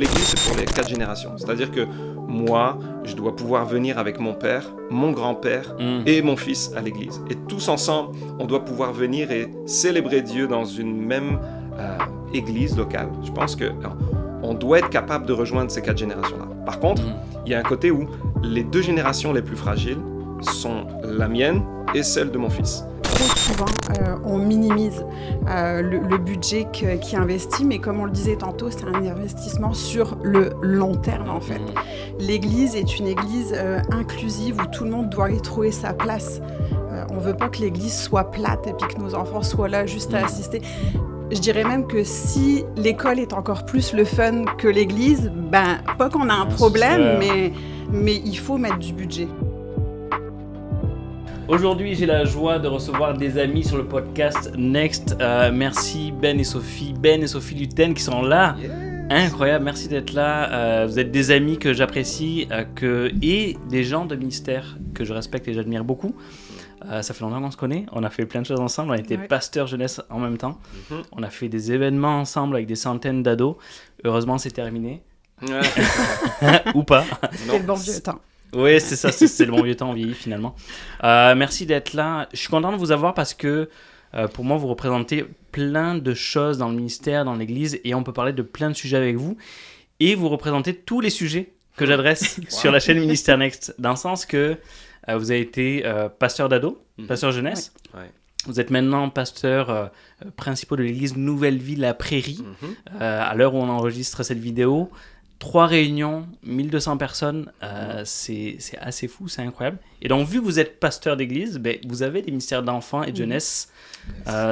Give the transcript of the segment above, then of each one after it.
L'église, c'est pour les 4 générations. C'est-à-dire que moi, je dois pouvoir venir avec mon père, mon grand-père et mon fils à l'église. Et tous ensemble, on doit pouvoir venir et célébrer Dieu dans une même église locale. Je pense qu'on doit être capable de rejoindre ces 4 générations-là. Par contre, il y a un côté où les 2 générations les plus fragiles sont la mienne et celle de mon fils. Trop souvent, on minimise le budget qui est investi, mais comme on le disait tantôt, c'est un investissement sur le long terme en fait. L'église est une église inclusive où tout le monde doit y trouver sa place. On ne veut pas que l'église soit plate et puis que nos enfants soient là juste à assister. Je dirais même que si l'école est encore plus le fun que l'église, pas qu'on a un problème, mais il faut mettre du budget. Aujourd'hui, j'ai la joie de recevoir des amis sur le podcast Next. Merci Ben et Sophie Luten qui sont là. Yeah. Incroyable, merci d'être là. Vous êtes des amis que j'apprécie et des gens de ministère que je respecte et j'admire beaucoup. Ça fait longtemps qu'on se connaît, on a fait plein de choses ensemble, on a été pasteurs jeunesse en même temps. On a fait des événements ensemble avec des centaines d'ados. Heureusement, c'est terminé. Ou pas. C'était le bon vieux temps. Oui, c'est ça, c'est le bon vieux temps, on vieillit finalement. Merci d'être là. Je suis content de vous avoir parce que pour moi, vous représentez plein de choses dans le ministère, dans l'église, et on peut parler de plein de sujets avec vous. Et vous représentez tous les sujets que j'adresse sur la chaîne Ministère Next, dans le sens que vous avez été pasteur d'ado, pasteur jeunesse. Ouais. Vous êtes maintenant pasteur principal de l'église Nouvelle Vie La Prairie, à l'heure où on enregistre cette vidéo. 3 réunions, 1200 personnes, c'est assez fou, c'est incroyable. Et donc, vu que vous êtes pasteur d'église, vous avez des ministères d'enfants et de jeunesse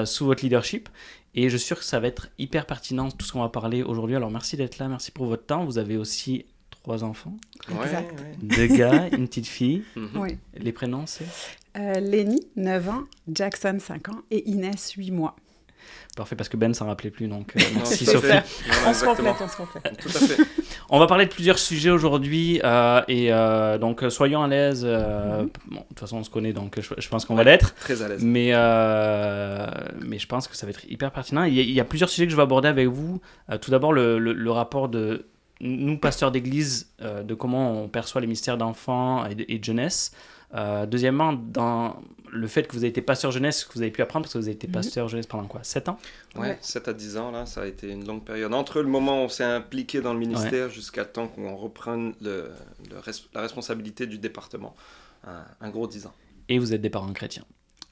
sous votre leadership. Et je suis sûr que ça va être hyper pertinent, tout ce qu'on va parler aujourd'hui. Alors, merci d'être là, merci pour votre temps. Vous avez aussi 3 enfants. Exact. 2 gars, une petite fille. Oui. Les prénoms, c'est Lenny, 9 ans, Jackson, 5 ans et Inès, 8 mois. Parfait, parce que Ben s'en rappelait plus, donc merci tout à Sophie. fait. On se complète. Tout à fait. On va parler de plusieurs sujets aujourd'hui donc soyons à l'aise. Bon, de toute façon, on se connaît, donc je pense qu'on va l'être. Très à l'aise. Mais je pense que ça va être hyper pertinent. Il y a plusieurs sujets que je vais aborder avec vous. Tout d'abord, le rapport de nous, pasteurs d'église, de comment on perçoit les ministères d'enfants et de jeunesse. Deuxièmement, dans le fait que vous avez été pasteur jeunesse, que vous avez pu apprendre, parce que vous avez été pasteur jeunesse pendant quoi, 7 ans? Ouais, 7 à 10 ans, là, ça a été une longue période. Entre le moment où on s'est impliqué dans le ministère jusqu'à temps qu'on reprenne la responsabilité du département, un gros 10 ans. Et vous êtes des parents chrétiens.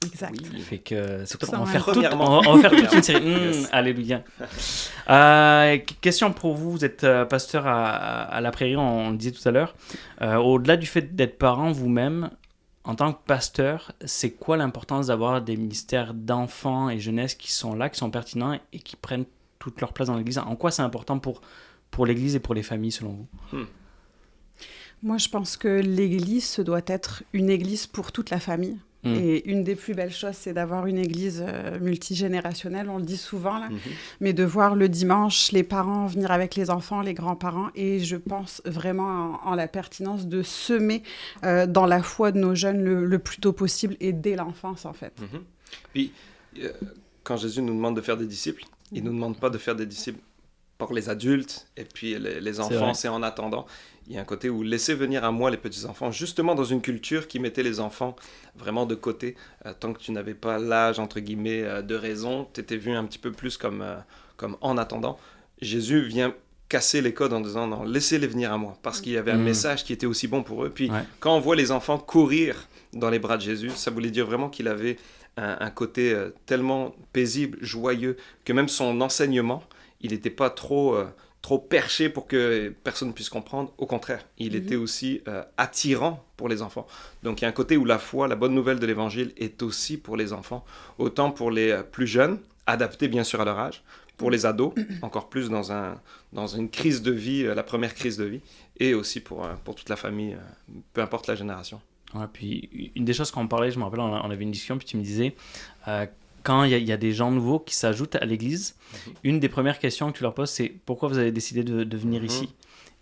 Exact. Oui. Fait que c'est ça, on va ouais. faire toute une série. Yes. Alléluia. Question pour vous. Vous êtes pasteur à la Prairie, on le disait tout à l'heure. Au-delà du fait d'être parent vous-même, en tant que pasteur, c'est quoi l'importance d'avoir des ministères d'enfants et jeunesse qui sont là, qui sont pertinents et qui prennent toute leur place dans l'Église? En quoi c'est important pour l'Église et pour les familles, selon vous? Moi, je pense que l'Église, ce doit être une Église pour toute la famille. Et une des plus belles choses, c'est d'avoir une église multigénérationnelle, on le dit souvent, là, mais de voir le dimanche les parents venir avec les enfants, les grands-parents, et je pense vraiment en la pertinence de semer dans la foi de nos jeunes le plus tôt possible et dès l'enfance, en fait. Puis, quand Jésus nous demande de faire des disciples, il ne nous demande pas de faire des disciples pour les adultes, et puis les enfants, c'est en attendant. Il y a un côté où laissez venir à moi les petits-enfants, justement dans une culture qui mettait les enfants vraiment de côté. Tant que tu n'avais pas l'âge, entre guillemets, de raison, tu étais vu un petit peu plus comme en attendant. Jésus vient casser les codes en disant non, laissez-les venir à moi, parce qu'il y avait un message qui était aussi bon pour eux. Puis quand on voit les enfants courir dans les bras de Jésus, ça voulait dire vraiment qu'il avait un côté tellement paisible, joyeux, que même son enseignement, il n'était pas trop perché pour que personne ne puisse comprendre. Au contraire, il était aussi attirant pour les enfants. Donc il y a un côté où la foi, la bonne nouvelle de l'Évangile est aussi pour les enfants, autant pour les plus jeunes, adaptés bien sûr à leur âge, pour les ados, encore plus dans une crise de vie, la première crise de vie, et aussi pour toute la famille, peu importe la génération. Ouais, puis une des choses qu'on parlait, je me rappelle, on avait une discussion, puis tu me disais... quand il y a des gens nouveaux qui s'ajoutent à l'église, une des premières questions que tu leur poses, c'est pourquoi vous avez décidé de venir ici?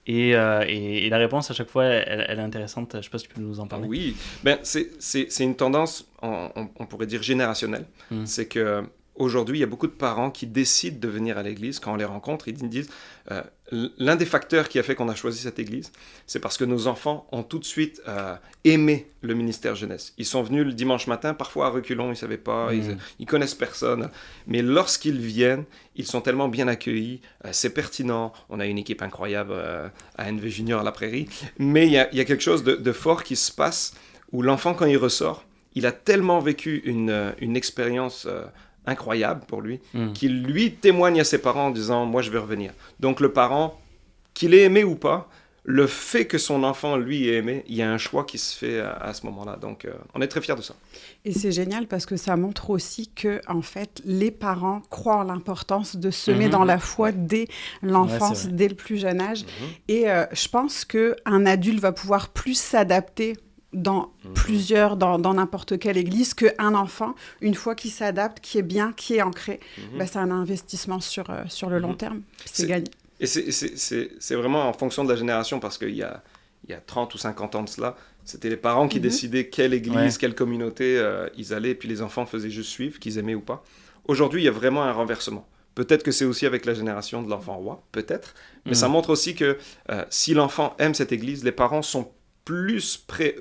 Et la réponse, à chaque fois, elle est intéressante. Je ne sais pas si tu peux nous en parler. Oui, c'est une tendance, on pourrait dire générationnelle. C'est que aujourd'hui, il y a beaucoup de parents qui décident de venir à l'église. Quand on les rencontre, ils disent l'un des facteurs qui a fait qu'on a choisi cette église, c'est parce que nos enfants ont tout de suite aimé le ministère jeunesse. Ils sont venus le dimanche matin, parfois à reculons, ils ne savaient pas, ils connaissent personne. Mais lorsqu'ils viennent, ils sont tellement bien accueillis, c'est pertinent. On a une équipe incroyable à NV Junior à la Prairie. Mais il y a quelque chose de fort qui se passe où l'enfant, quand il ressort, il a tellement vécu une expérience incroyable pour lui, qu'il lui témoigne à ses parents en disant « moi je vais revenir ». Donc le parent, qu'il ait aimé ou pas, le fait que son enfant lui ait aimé, il y a un choix qui se fait à ce moment-là. Donc on est très fiers de ça. Et c'est génial parce que ça montre aussi que en fait les parents croient en l'importance de semer dans la foi dès l'enfance, dès le plus jeune âge. Et je pense qu'un adulte va pouvoir plus s'adapter dans dans n'importe quelle église, qu'un enfant, une fois qu'il s'adapte, qui est bien, qui est ancré, c'est un investissement sur le long terme, c'est gagné. Et c'est vraiment en fonction de la génération, parce qu'il y a 30 ou 50 ans de cela, c'était les parents qui décidaient quelle église, quelle communauté ils allaient, et puis les enfants faisaient juste suivre, qu'ils aimaient ou pas. Aujourd'hui, il y a vraiment un renversement. Peut-être que c'est aussi avec la génération de l'enfant roi, peut-être, mais ça montre aussi que si l'enfant aime cette église, les parents sont plus prêts,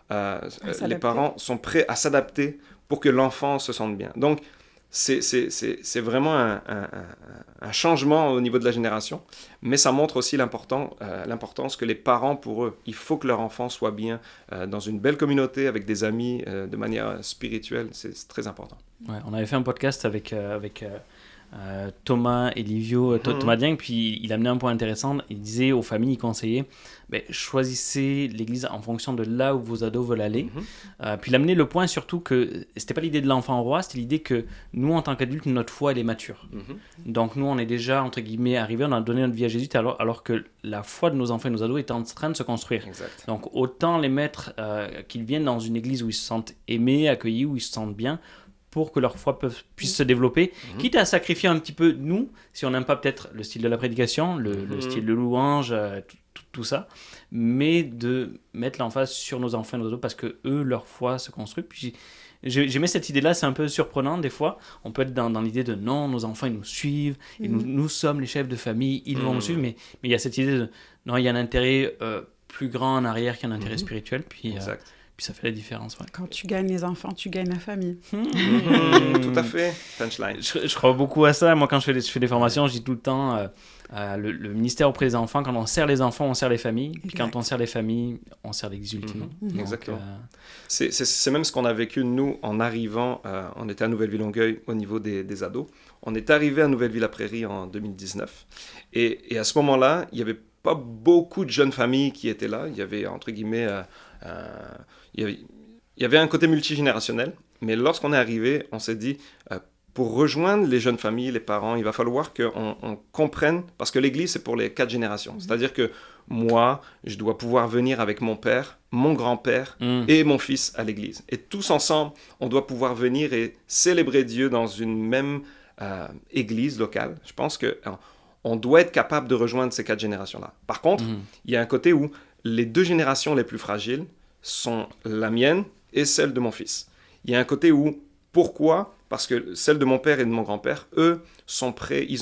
les parents sont prêts à s'adapter pour que l'enfant se sente bien. Donc, c'est vraiment un changement au niveau de la génération, mais ça montre aussi l'importance que les parents, pour eux, il faut que leur enfant soit bien dans une belle communauté, avec des amis, de manière spirituelle, c'est très important. Ouais, on avait fait un podcast avec Thomas et Livio, Thomas Dieng, puis il amenait un point intéressant. Il disait aux familles, il conseillait, choisissez l'église en fonction de là où vos ados veulent aller. Puis il amenait le point surtout que c'était pas l'idée de l'enfant roi, c'était l'idée que nous, en tant qu'adultes, notre foi, elle est mature. Donc nous, on est déjà, entre guillemets, arrivés, on a donné notre vie à Jésus, alors que la foi de nos enfants et nos ados est en train de se construire. Exact. Donc autant les mettre, qu'ils viennent dans une église où ils se sentent aimés, accueillis, où ils se sentent bien, pour que leur foi puisse se développer, quitte à sacrifier un petit peu, nous, si on n'aime pas peut-être le style de la prédication, le style de louange, tout ça, mais de mettre l'emphase sur nos enfants et nos ados, parce que eux, leur foi se construit. Puis j'aimais cette idée-là, c'est un peu surprenant des fois. On peut être dans l'idée de non, nos enfants, ils nous suivent, et nous sommes les chefs de famille, ils vont nous suivre, mais il y a cette idée de non, il y a un intérêt plus grand en arrière qu'un intérêt spirituel, puis ça fait la différence. Ouais. Quand tu gagnes les enfants, tu gagnes la famille. Tout à fait. Punchline. Je crois beaucoup à ça. Moi, quand je fais des formations, je dis tout le temps le ministère auprès des enfants. Quand on sert les enfants, on sert les familles. Puis quand on sert les familles, on sert l'Église ultimement. Exactement. C'est même ce qu'on a vécu, nous, en arrivant. On était à Nouvelle-Ville-Longueuil au niveau des ados. On est arrivé à Nouvelle-Ville-la-Prairie en 2019. Et à ce moment-là, il n'y avait pas beaucoup de jeunes familles qui étaient là. Il y avait, entre guillemets... il y avait un côté multigénérationnel, mais lorsqu'on est arrivé, on s'est dit, pour rejoindre les jeunes familles, les parents, il va falloir qu'on comprenne, parce que l'église, c'est pour les 4 générations. C'est-à-dire que moi, je dois pouvoir venir avec mon père, mon grand-père et mon fils à l'église. Et tous ensemble, on doit pouvoir venir et célébrer Dieu dans une même église locale. Je pense qu'on doit être capable de rejoindre ces 4 générations-là. Par contre, il y a un côté où les 2 générations les plus fragiles sont la mienne et celle de mon fils. Il y a un côté où, pourquoi ? Parce que celle de mon père et de mon grand-père, eux, sont prêts, ils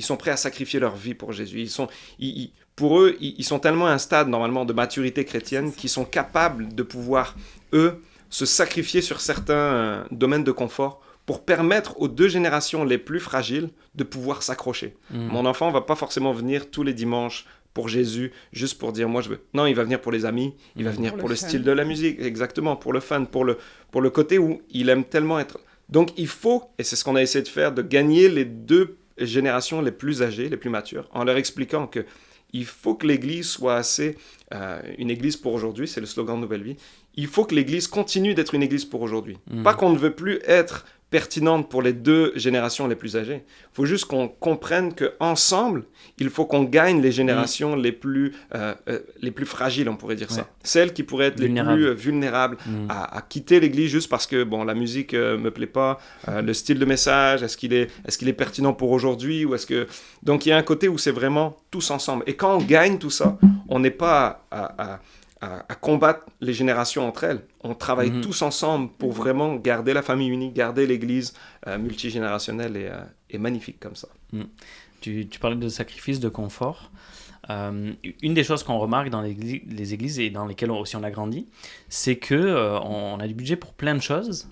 sont prêts à sacrifier leur vie pour Jésus. Pour eux, ils sont tellement à un stade, normalement, de maturité chrétienne, qu'ils sont capables de pouvoir, eux, se sacrifier sur certains domaines de confort pour permettre aux 2 générations les plus fragiles de pouvoir s'accrocher. Mon enfant ne va pas forcément venir tous les dimanches pour Jésus, juste pour dire moi je veux. Non, il va venir pour les amis, il va venir pour le style de la musique, exactement, pour le fun, pour le côté où il aime tellement être. Donc il faut, et c'est ce qu'on a essayé de faire, de gagner les 2 générations les plus âgées, les plus matures, en leur expliquant que il faut que l'Église soit assez une Église pour aujourd'hui, c'est le slogan de Nouvelle Vie. Il faut que l'Église continue d'être une Église pour aujourd'hui. Pas qu'on ne veut plus être pertinente pour les 2 générations les plus âgées. Il faut juste qu'on comprenne qu'ensemble, il faut qu'on gagne les générations les plus fragiles, on pourrait dire ça. Celles qui pourraient être les plus vulnérables à quitter l'Église juste parce que la musique me plaît pas, le style de message, est-ce qu'il est pertinent pour aujourd'hui ou est-ce que... Donc il y a un côté où c'est vraiment tous ensemble. Et quand on gagne tout ça, on n'est pas à combattre les générations entre elles. On travaille tous ensemble pour vraiment garder la famille unie, garder l'Église multigénérationnelle et magnifique comme ça. Tu parlais de sacrifice, de confort. Une des choses qu'on remarque dans les églises et dans lesquelles aussi on a grandi, c'est qu'on a du budget pour plein de choses,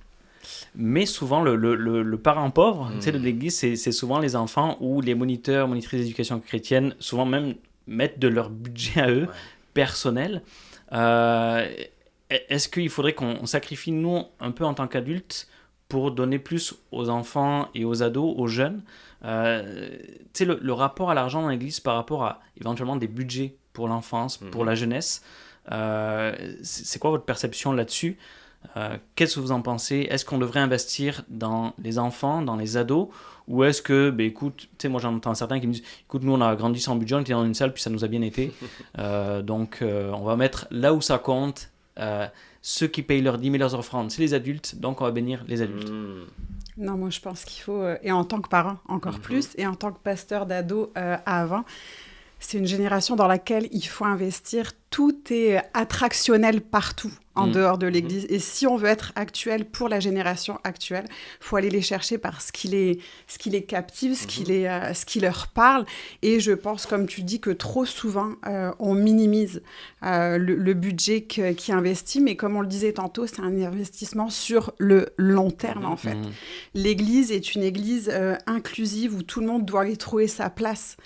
mais souvent le parent pauvre de l'église, c'est souvent les enfants ou les moniteurs, monitrices d'éducation chrétienne, souvent même mettent de leur budget à eux, personnel. Est-ce qu'il faudrait qu'on sacrifie, nous, un peu en tant qu'adultes, pour donner plus aux enfants et aux ados, aux jeunes? Le rapport à l'argent dans l'église par rapport à éventuellement des budgets pour l'enfance, pour la jeunesse, c'est quoi votre perception là-dessus? Qu'est-ce que vous en pensez? Est-ce qu'on devrait investir dans les enfants, dans les ados? Ou est-ce que, écoute, moi j'en entends certains qui me disent, écoute, nous on a grandi sans budget, on était dans une salle, puis ça nous a bien été. Donc on va mettre là où ça compte. Ceux qui payent leurs 10 000 offrandes, c'est les adultes, donc on va bénir les adultes. Non, moi je pense qu'il faut, et en tant que parent encore plus, et en tant que pasteur d'ados avant, c'est une génération dans laquelle il faut investir. Tout est attractionnel partout en dehors de l'Église. Et si on veut être actuel pour la génération actuelle, il faut aller les chercher par ce qui les captive, ce qui leur parle. Et je pense, comme tu dis, que trop souvent, on minimise le budget qui investit. Mais comme on le disait tantôt, c'est un investissement sur le long terme, en fait. L'Église est une Église inclusive où tout le monde doit y trouver sa place.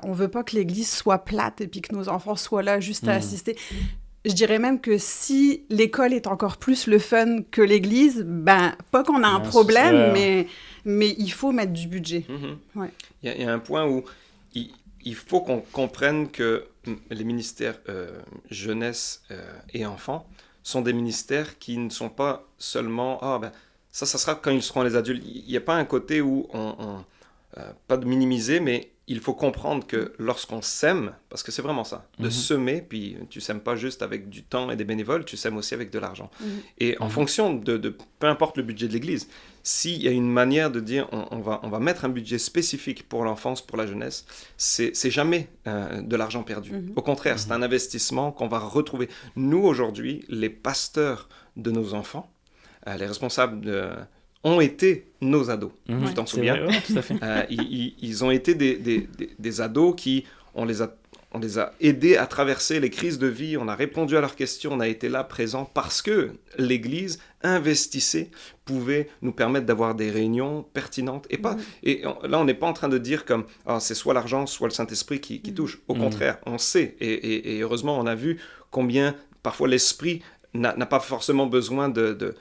On ne veut pas que l'Église soit plate et puis que nos enfants soient là juste à assister. Je dirais même que si l'école est encore plus le fun que l'Église, pas qu'on a un problème, mais il faut mettre du budget. Ouais. Il y a un point où il faut qu'on comprenne que les ministères jeunesse et enfants sont des ministères qui ne sont pas seulement ça sera quand ils seront les adultes. Il n'y a pas un côté où pas de minimiser, mais il faut comprendre que lorsqu'on sème, parce que c'est vraiment ça, de semer, puis tu sèmes pas juste avec du temps et des bénévoles, tu sèmes aussi avec de l'argent. Et en fonction de peu importe le budget de l'Église, s'il y a une manière de dire on va mettre un budget spécifique pour l'enfance, pour la jeunesse, c'est jamais de l'argent perdu. Au contraire, c'est un investissement qu'on va retrouver. Nous, aujourd'hui, les pasteurs de nos enfants, les responsables ont été nos ados. Tu t'en souviens? Vrai, tout à fait. Ils ont été des ados qui, on les a aidés à traverser les crises de vie, on a répondu à leurs questions, on a été là, présents, parce que l'Église investissait, pouvait nous permettre d'avoir des réunions pertinentes. Là, on n'est pas en train de dire comme c'est soit l'argent, soit le Saint-Esprit qui touche. Au contraire, on sait, et heureusement, on a vu combien, parfois, l'Esprit n'a pas forcément besoin de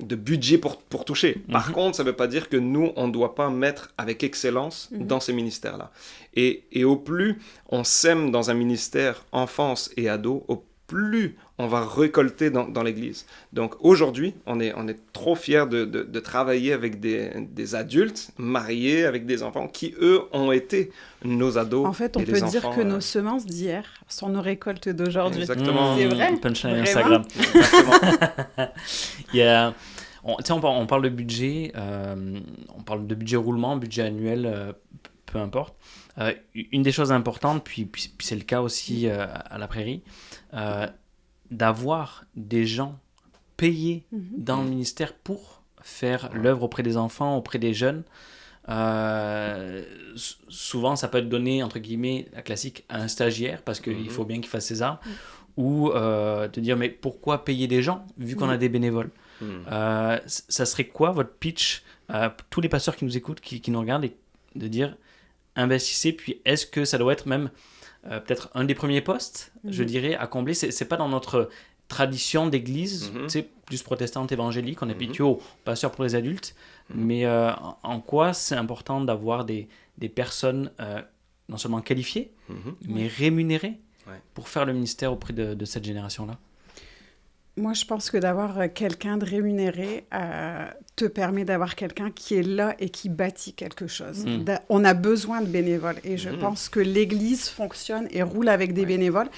budget pour toucher. Par contre, ça ne veut pas dire que nous, on ne doit pas mettre avec excellence dans ces ministères-là. Et au plus on sème dans un ministère enfance et ado, au plus on va récolter dans l'Église. Donc aujourd'hui, on est trop fiers de travailler avec des adultes mariés avec des enfants qui, eux, ont été nos ados. En fait, on peut dire que nos semences d'hier sont nos récoltes d'aujourd'hui. Exactement. C'est vrai. Punchline Instagram. Exactement. On parle de budget, on parle de budget roulement, budget annuel, peu importe. Une des choses importantes, puis c'est le cas aussi à la Prairie, d'avoir des gens payés dans le ministère pour faire l'œuvre auprès des enfants, auprès des jeunes. Souvent, ça peut être donné, entre guillemets, la classique, à un stagiaire, parce qu'il faut bien qu'il fasse ses armes, ou te dire, mais pourquoi payer des gens, vu qu'on a des bénévoles? Ça serait quoi votre pitch à tous les pasteurs qui nous écoutent, qui nous regardent, et de dire, investissez, puis est-ce que ça doit être même peut-être un des premiers postes, je dirais, à combler? C'est pas dans notre tradition d'église, plus protestante évangélique, on est habitué aux pasteurs pour les adultes, mais en quoi c'est important d'avoir des personnes non seulement qualifiées, mais rémunérées pour faire le ministère auprès de cette génération-là? Moi, je pense que d'avoir quelqu'un de rémunéré te permet d'avoir quelqu'un qui est là et qui bâtit quelque chose. On a besoin de bénévoles et je pense que l'Église fonctionne et roule avec des bénévoles.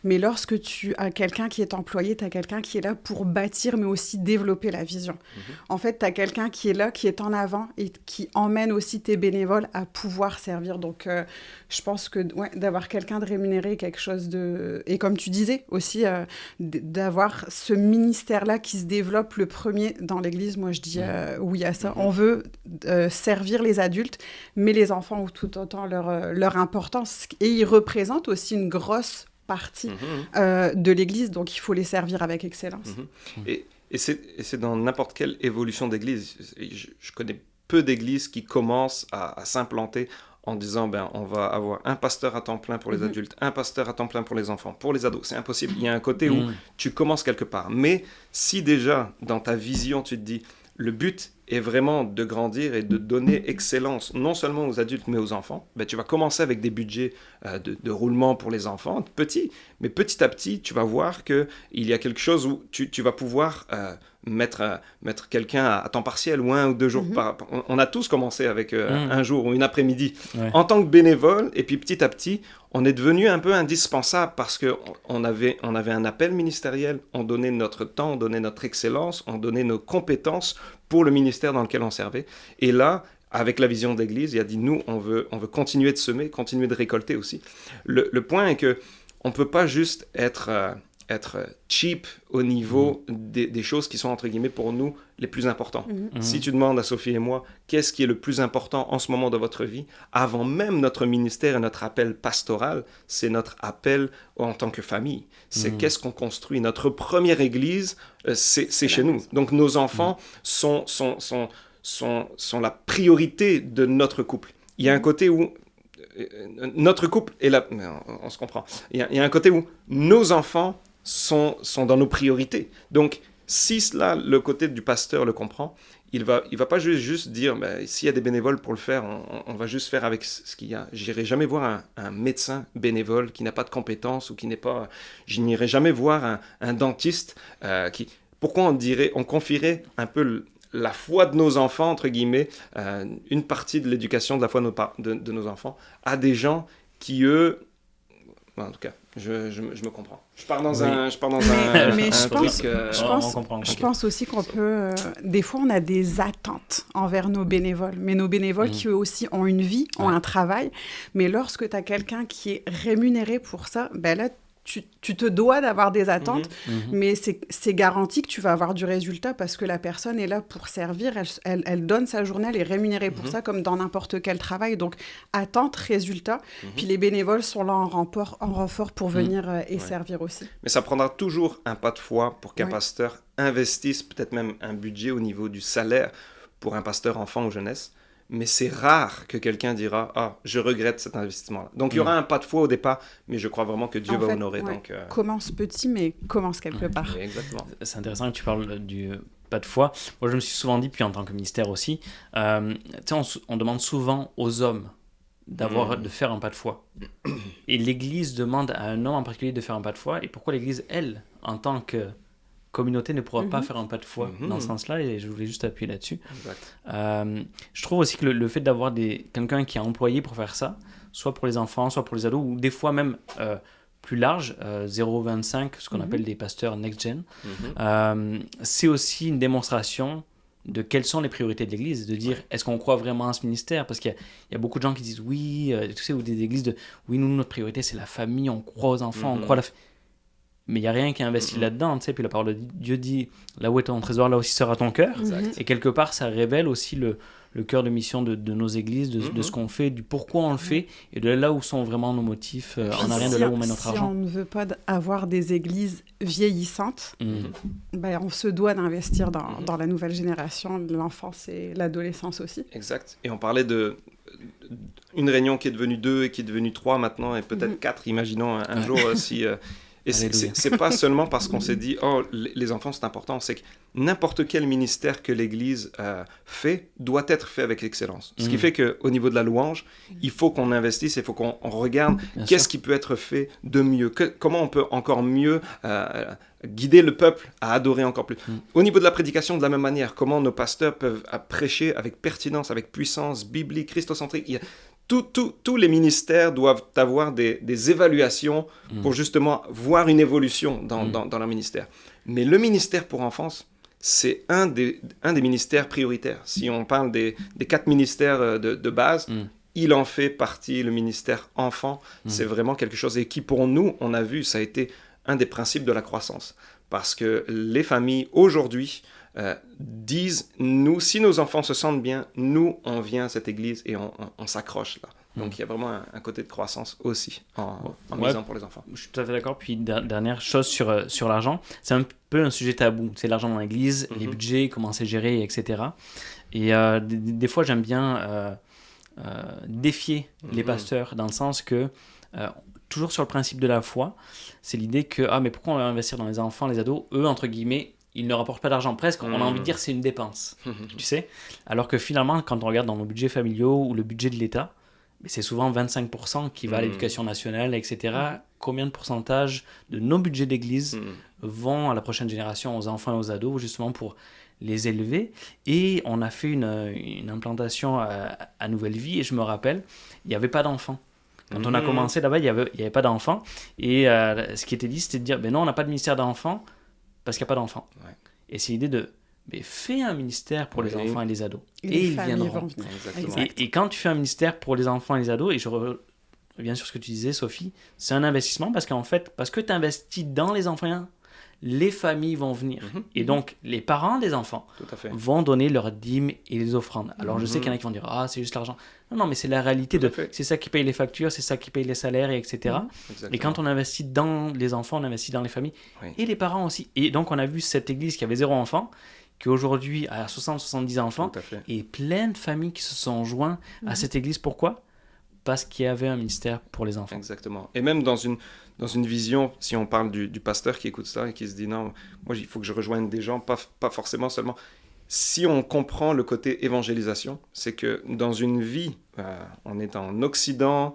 Mais lorsque tu as quelqu'un qui est employé, tu as quelqu'un qui est là pour bâtir, mais aussi développer la vision. En fait, tu as quelqu'un qui est là, qui est en avant et qui emmène aussi tes bénévoles à pouvoir servir. Donc, je pense que d'avoir quelqu'un de rémunéré, quelque chose de... Et comme tu disais aussi, d'avoir ce ministère-là qui se développe le premier dans l'Église, moi je dis oui à ça. On veut servir les adultes, mais les enfants ont tout autant leur importance. Et ils représentent aussi une grosse partie de l'Église, donc il faut les servir avec excellence. Et c'est dans n'importe quelle évolution d'Église. Je connais peu d'églises qui commencent à s'implanter en disant on va avoir un pasteur à temps plein pour les adultes, un pasteur à temps plein pour les enfants, pour les ados. C'est impossible. Il y a un côté où tu commences quelque part. Mais si déjà, dans ta vision, tu te dis, le but est vraiment de grandir et de donner excellence, non seulement aux adultes, mais aux enfants, tu vas commencer avec des budgets de roulement pour les enfants, petits. Mais petit à petit, tu vas voir qu'il y a quelque chose où tu vas pouvoir... mettre quelqu'un à temps partiel ou 1 ou 2 jours par... On a tous commencé avec un jour ou une après-midi en tant que bénévole, et puis petit à petit, on est devenu un peu indispensable parce qu'on avait un appel ministériel, on donnait notre temps, on donnait notre excellence, on donnait nos compétences pour le ministère dans lequel on servait. Et là, avec la vision d'Église, il a dit, nous, on veut continuer de semer, continuer de récolter aussi. Le point est qu'on ne peut pas juste être cheap au niveau des choses qui sont, entre guillemets, pour nous, les plus importantes. Si tu demandes à Sophie et moi, qu'est-ce qui est le plus important en ce moment de votre vie, avant même notre ministère et notre appel pastoral, c'est notre appel en tant que famille. C'est qu'est-ce qu'on construit. Notre première église, c'est chez nous. Donc, nos enfants sont la priorité de notre couple. Il y a un côté où notre couple est là... On se comprend. Il y a un côté où nos enfants sont dans nos priorités. Donc, si cela, le côté du pasteur le comprend, il va pas juste dire, s'il y a des bénévoles pour le faire, on va juste faire avec ce qu'il y a. J'irai jamais voir un médecin bénévole qui n'a pas de compétences ou qui n'est pas... Je n'irai jamais voir un dentiste qui... Pourquoi on confierait un peu la foi de nos enfants, entre guillemets, une partie de l'éducation de la foi de nos enfants, à des gens qui, eux... En tout cas, je me comprends. Je pars dans un je pense aussi qu'on peut... des fois, on a des attentes envers nos bénévoles. Mais nos bénévoles qui, eux aussi, ont une vie, ont un travail. Mais lorsque tu as quelqu'un qui est rémunéré pour ça, là, tu te dois d'avoir des attentes, mais c'est garanti que tu vas avoir du résultat parce que la personne est là pour servir, elle donne sa journée, elle est rémunérée pour ça comme dans n'importe quel travail. Donc, attente, résultat. Puis les bénévoles sont là en renfort pour venir et servir aussi. Mais ça prendra toujours un pas de foi pour qu'un pasteur investisse peut-être même un budget au niveau du salaire pour un pasteur enfant ou jeunesse. Mais c'est rare que quelqu'un dira « Ah, je regrette cet investissement-là ». Donc, il y aura un pas de foi au départ, mais je crois vraiment que Dieu va honorer. Donc, commence petit, mais commence quelque part. Oui, exactement. C'est intéressant que tu parles du pas de foi. Moi, je me suis souvent dit, puis en tant que ministère aussi, on demande souvent aux hommes de faire un pas de foi. Et l'Église demande à un homme en particulier de faire un pas de foi. Et pourquoi l'Église, elle, en tant que communauté, ne pourra pas faire un pas de foi dans ce sens-là, et je voulais juste appuyer là-dessus. Je trouve aussi que le fait d'avoir quelqu'un qui est employé pour faire ça, soit pour les enfants, soit pour les ados, ou des fois même plus large, 0,25, ce qu'on appelle des pasteurs next-gen, c'est aussi une démonstration de quelles sont les priorités de l'Église, de dire est-ce qu'on croit vraiment à ce ministère, parce qu'il y a beaucoup de gens qui disent oui, tu sais, ou des églises oui, nous, notre priorité c'est la famille, on croit aux enfants, on croit à la mais il n'y a rien qui est investi là-dedans, tu sais, puis la parole de Dieu dit là où est ton trésor, là aussi sera ton cœur, et quelque part ça révèle aussi le cœur de mission de nos églises, de ce qu'on fait, du pourquoi on le fait, et de là où sont vraiment nos motifs en arrière, de là où on met notre argent. Si on ne veut pas avoir des églises vieillissantes, on se doit d'investir dans la nouvelle génération, l'enfance et l'adolescence aussi. Exact. Et on parlait une réunion qui est devenue 2 et qui est devenue 3 maintenant, et peut-être 4, imaginons un jour si... Et c'est pas seulement parce qu'on s'est dit, oh, les enfants c'est important, c'est que n'importe quel ministère que l'Église fait doit être fait avec excellence. Ce qui fait qu'au niveau de la louange, il faut qu'on investisse, il faut qu'on regarde qu'est-ce qui peut être fait de mieux, comment on peut encore mieux guider le peuple à adorer encore plus. Au niveau de la prédication, de la même manière, comment nos pasteurs peuvent prêcher avec pertinence, avec puissance, biblique, christocentrique. Tous les ministères doivent avoir des évaluations pour justement voir une évolution dans leur ministère. Mais le ministère pour enfance, c'est un des ministères prioritaires. Si on parle des 4 ministères de base, il en fait partie, le ministère enfant. C'est vraiment quelque chose et qui, pour nous, on a vu, ça a été un des principes de la croissance. Parce que les familles, aujourd'hui, disent, nous, si nos enfants se sentent bien, nous, on vient à cette église et on s'accroche là. Donc, il y a vraiment un côté de croissance aussi en misant pour les enfants. Je suis tout à fait d'accord. Puis, dernière chose sur l'argent, c'est un peu un sujet tabou. C'est l'argent dans l'église, les budgets, comment c'est géré, etc. Et des fois, j'aime bien défier les pasteurs dans le sens que, toujours sur le principe de la foi, c'est l'idée que, mais pourquoi on va investir dans les enfants, les ados, eux, entre guillemets, ils ne rapportent pas d'argent. Presque, on a envie de dire c'est une dépense, tu sais. Alors que finalement, quand on regarde dans nos budgets familiaux ou le budget de l'État, c'est souvent 25% qui va à l'éducation nationale, etc. Combien de pourcentage de nos budgets d'église vont à la prochaine génération, aux enfants et aux ados, justement pour les élever. Et on a fait une implantation à Nouvelle Vie, et je me rappelle, il n'y avait pas d'enfants. Quand on a commencé là-bas, il y avait pas d'enfants. Et ce qui était dit, c'était de dire, non, on n'a pas de ministère d'enfants parce qu'il n'y a pas d'enfants. Ouais. Et c'est l'idée de, fais un ministère pour les enfants et les ados. Et ils viendront. Et quand tu fais un ministère pour les enfants et les ados, et je reviens sur ce que tu disais, Sophie, c'est un investissement parce qu'en fait, parce que tu investis dans les enfants, les familles vont venir. Et donc, les parents des enfants vont donner leurs dîmes et les offrandes. Alors, je sais qu'il y en a qui vont dire, c'est juste l'argent. Non, mais c'est la réalité. C'est ça qui paye les factures, c'est ça qui paye les salaires, etc. Et quand on investit dans les enfants, on investit dans les familles. Et les parents aussi. Et donc, on a vu cette église qui avait 0 enfant, qui aujourd'hui a 60-70 enfants, et plein de familles qui se sont joints à cette église. Pourquoi ? Parce qu'il y avait un ministère pour les enfants. Exactement. Et même dans une vision, si on parle du pasteur qui écoute ça et qui se dit non, moi il faut que je rejoigne des gens, pas forcément seulement. Si on comprend le côté évangélisation, c'est que dans une vie, on est en Occident,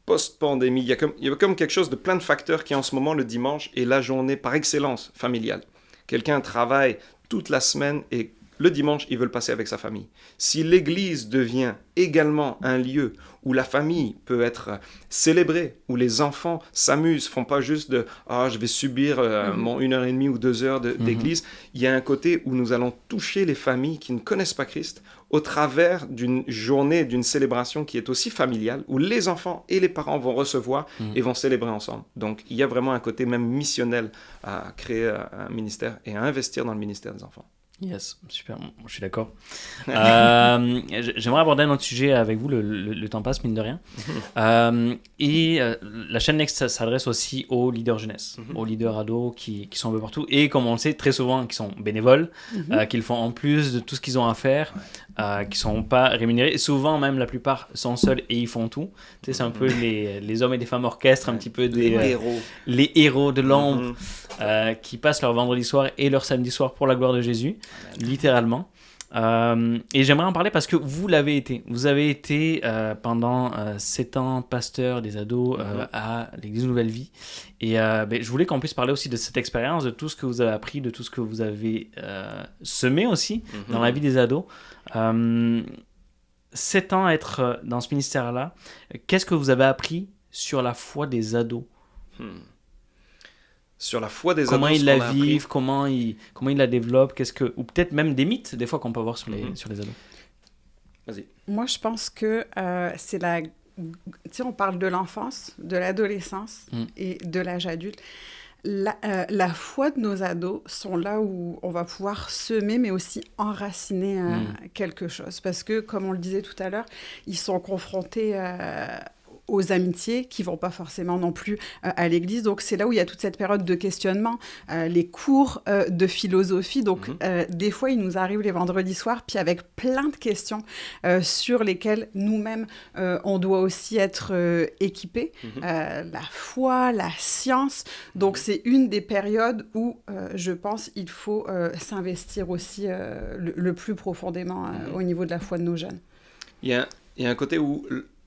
post-pandémie, il y a comme quelque chose de plein de facteurs qui en ce moment, le dimanche, est la journée par excellence familiale. Quelqu'un travaille toute la semaine et le dimanche, ils veulent passer avec sa famille. Si l'église devient également un lieu où la famille peut être célébrée, où les enfants s'amusent, font pas juste de « je vais subir mon 1h30 ou 2 heures d'église », il y a un côté où nous allons toucher les familles qui ne connaissent pas Christ au travers d'une journée, d'une célébration qui est aussi familiale, où les enfants et les parents vont recevoir et vont célébrer ensemble. Donc, il y a vraiment un côté même missionnel à créer un ministère et à investir dans le ministère des enfants. Yes, super, je suis d'accord. J'aimerais aborder un autre sujet avec vous, le temps passe, mine de rien. La chaîne Next s'adresse aussi aux leaders jeunesse, aux leaders ados qui sont un peu partout, et comme on le sait, très souvent, qui sont bénévoles, qu'ils font en plus de tout ce qu'ils ont à faire, qui ne sont pas rémunérés. Souvent, même, la plupart sont seuls et ils font tout. Tu sais, c'est un peu les hommes et les femmes orchestres, un petit peu les héros de l'ombre, qui passent leur vendredi soir et leur samedi soir pour la gloire de Jésus, littéralement. Et j'aimerais en parler parce que vous l'avez été. Vous avez été pendant 7 ans pasteur des ados à l'Église Nouvelle Vie. Et je voulais qu'on puisse parler aussi de cette expérience, de tout ce que vous avez appris, de tout ce que vous avez semé aussi dans la vie des ados. 7 ans à être dans ce ministère-là, qu'est-ce que vous avez appris sur la foi des ados ? Sur la foi des comment ados, ils la vivent, comment ils la développent, ou peut-être même des mythes des fois qu'on peut avoir sur les ados. Vas-y. Moi, je pense que c'est tu sais, on parle de l'enfance, de l'adolescence et de l'âge adulte. La foi de nos ados sont là où on va pouvoir semer, mais aussi enraciner quelque chose. Parce que, comme on le disait tout à l'heure, ils sont confrontés aux amitiés, qui vont pas forcément non plus à l'église. Donc c'est là où il y a toute cette période de questionnement, les cours de philosophie. Donc des fois, il nous arrive les vendredis soirs, puis avec plein de questions sur lesquelles nous-mêmes, on doit aussi être équipés. La foi, la science. Donc c'est une des périodes où je pense il faut s'investir aussi le plus profondément au niveau de la foi de nos jeunes. Il y a un côté où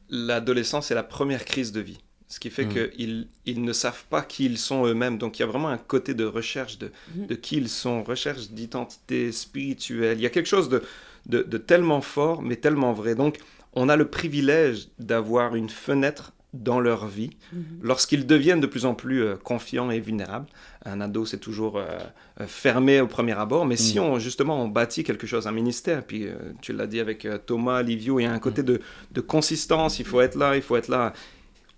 l'adolescence est la première crise de vie, ce qui fait qu'ils ne savent pas qui ils sont eux-mêmes. Donc il y a vraiment un côté de recherche de qui ils sont, recherche d'identité spirituelle. Il y a quelque chose de tellement fort, mais tellement vrai. Donc on a le privilège d'avoir une fenêtre dans leur vie, lorsqu'ils deviennent de plus en plus confiants et vulnérables. Un ado, c'est toujours fermé au premier abord, mais si on bâtit quelque chose, un ministère, puis tu l'as dit avec Thomas, Livio, il y a un côté de consistance, il faut être là,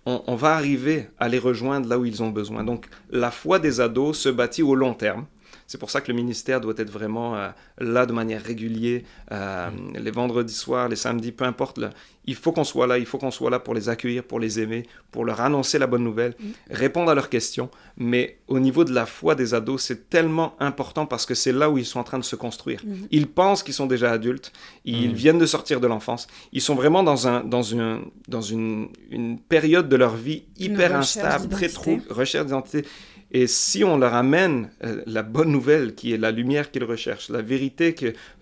on va arriver à les rejoindre là où ils ont besoin. Donc la foi des ados se bâtit au long terme. C'est pour ça que le ministère doit être vraiment là de manière régulière, les vendredis soirs, les samedis, peu importe. Il faut qu'on soit là pour les accueillir, pour les aimer, pour leur annoncer la bonne nouvelle, répondre à leurs questions. Mais au niveau de la foi des ados, c'est tellement important parce que c'est là où ils sont en train de se construire. Ils pensent qu'ils sont déjà adultes, ils viennent de sortir de l'enfance. Ils sont vraiment dans une période de leur vie hyper instable, très trouble, recherche d'identité. Et si on leur amène la bonne nouvelle, qui est la lumière qu'ils recherchent, la vérité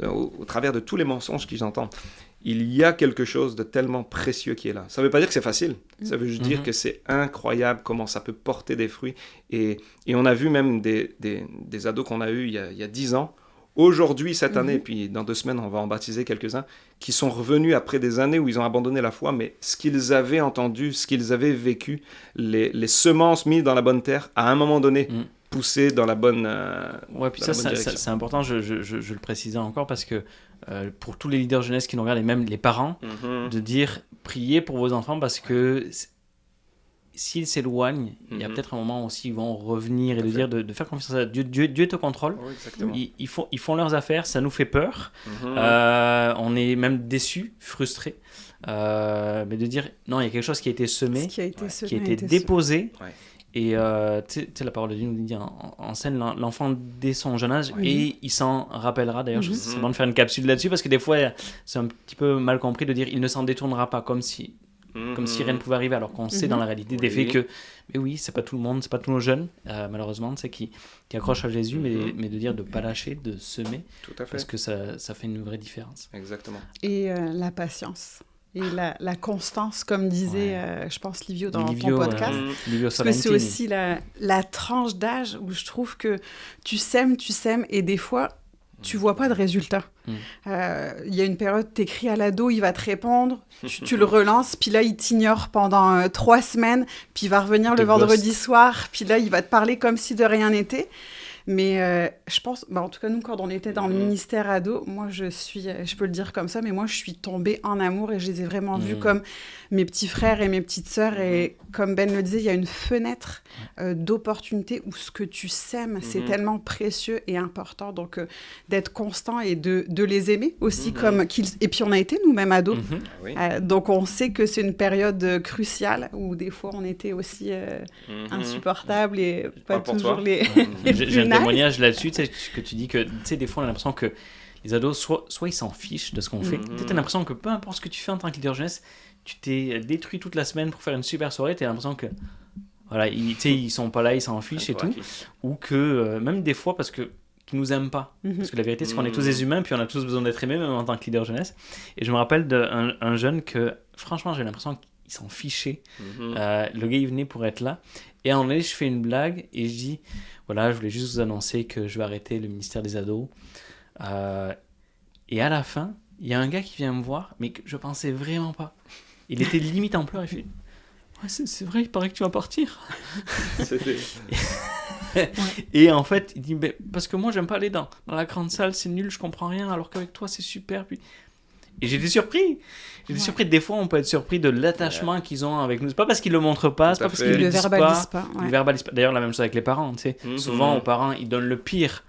au travers de tous les mensonges qu'ils entendent, il y a quelque chose de tellement précieux qui est là. Ça ne veut pas dire que c'est facile. Ça veut juste dire que c'est incroyable comment ça peut porter des fruits. Et on a vu même des ados qu'on a eus il y a 10 ans, aujourd'hui, cette année, puis dans 2 semaines, on va en baptiser quelques-uns, qui sont revenus après des années où ils ont abandonné la foi, mais ce qu'ils avaient entendu, ce qu'ils avaient vécu, les semences mises dans la bonne terre, à un moment donné, poussées dans la bonne ouais, puis ça, c'est important, je le précisais encore, parce que pour tous les leaders jeunesse qui nous regardent, et même les parents, de dire, priez pour vos enfants, parce que s'ils s'éloignent, il y a peut-être un moment aussi où ils vont revenir et de faire confiance à Dieu. Dieu te contrôle. Oui, ils font leurs affaires, ça nous fait peur. On est même déçus, frustrés. Mais de dire, non, il y a quelque chose qui a été semé, qui a été déposé. Ouais. Et tu sais, la parole de Dieu nous dit en scène l'enfant dès son jeune âge, et il s'en rappellera. D'ailleurs, c'est bon de faire une capsule là-dessus, parce que des fois, c'est un petit peu mal compris de dire il ne s'en détournera pas, comme si rien ne pouvait arriver, alors qu'on sait dans la réalité des faits que, mais oui, c'est pas tout le monde, c'est pas tous nos jeunes, malheureusement, qui accrochent à Jésus, mais de dire de pas lâcher, de semer, parce que ça fait une vraie différence. Exactement. Et la patience. Et la constance, comme disait, je pense, Livio dans ton podcast. Parce que c'est aussi la tranche d'âge où je trouve que tu sèmes, et des fois, tu vois pas de résultat. Il y a une période, t'écris à l'ado, il va te répondre, tu le relances, puis là, il t'ignore pendant 3 semaines, puis il va revenir le vendredi soir, puis là, il va te parler comme si de rien n'était. Mais je pense, en tout cas, nous, quand on était dans le ministère ado, moi, je peux le dire comme ça, mais moi, je suis tombée en amour et je les ai vraiment vus comme mes petits frères et mes petites sœurs. Et comme Ben le disait, il y a une fenêtre d'opportunité où ce que tu sèmes, c'est tellement précieux et important. Donc, d'être constant et de les aimer aussi comme qu'ils... Et puis, on a été nous-mêmes ados. Donc, on sait que c'est une période cruciale où des fois, on était aussi insupportables et pas toujours les plus témoignage là-dessus, tu sais, que tu dis que, tu sais, des fois on a l'impression que les ados, soit ils s'en fichent de ce qu'on fait, tu as l'impression que peu importe ce que tu fais en tant que leader jeunesse, tu t'es détruit toute la semaine pour faire une super soirée, tu as l'impression que, voilà, ils sont pas là, ils s'en fichent et tout, ou que, même des fois, parce que qu'ils nous aiment pas, parce que la vérité c'est qu'on est tous des humains, puis on a tous besoin d'être aimés, même en tant que leader jeunesse, et je me rappelle d'un jeune que, franchement, j'ai l'impression qu'il s'en fichait, le gars il venait pour être là, et à un moment donné, je fais une blague, et je dis, voilà, je voulais juste vous annoncer que je vais arrêter le ministère des ados. Et à la fin, il y a un gars qui vient me voir, mais que je pensais vraiment pas. Il était limite en pleurs, il fait « Ouais, c'est vrai, il paraît que tu vas partir. » Et en fait, il dit « Parce que moi, j'aime pas aller dans la grande salle, c'est nul, je comprends rien, alors qu'avec toi, c'est super. » Et j'étais surpris. Des fois, on peut être surpris de l'attachement qu'ils ont avec nous. C'est pas parce qu'ils le montrent pas, c'est pas parce qu'ils le verbalisent pas. Ils verbalisent pas. D'ailleurs, la même chose avec les parents. Tu sais. Souvent, aux parents, ils donnent le pire,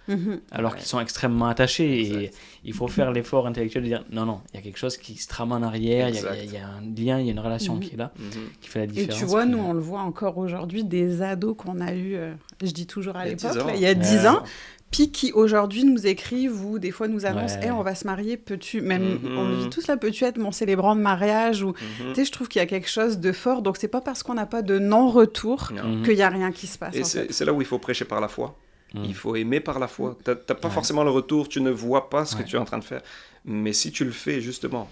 alors qu'ils sont extrêmement attachés. Et il faut faire l'effort intellectuel de dire non, il y a quelque chose qui se trame en arrière, il y a un lien, il y a une relation qui est là, qui fait la différence. Et tu vois, nous, on le voit encore aujourd'hui, des ados qu'on a eu, je dis toujours à l'époque, il y a 10 ans. Puis qui aujourd'hui nous écrivent ou des fois nous annoncent on va se marier, peux-tu même on le vit tous là, peux-tu être mon célébrant de mariage ou tu sais, je trouve qu'il y a quelque chose de fort, donc c'est pas parce qu'on n'a pas de non-retour qu'il y a rien qui se passe. Et c'est là où il faut prêcher par la foi. Il faut aimer par la foi. T'as pas forcément le retour, tu ne vois pas ce que tu es en train de faire. Mais si tu le fais, justement,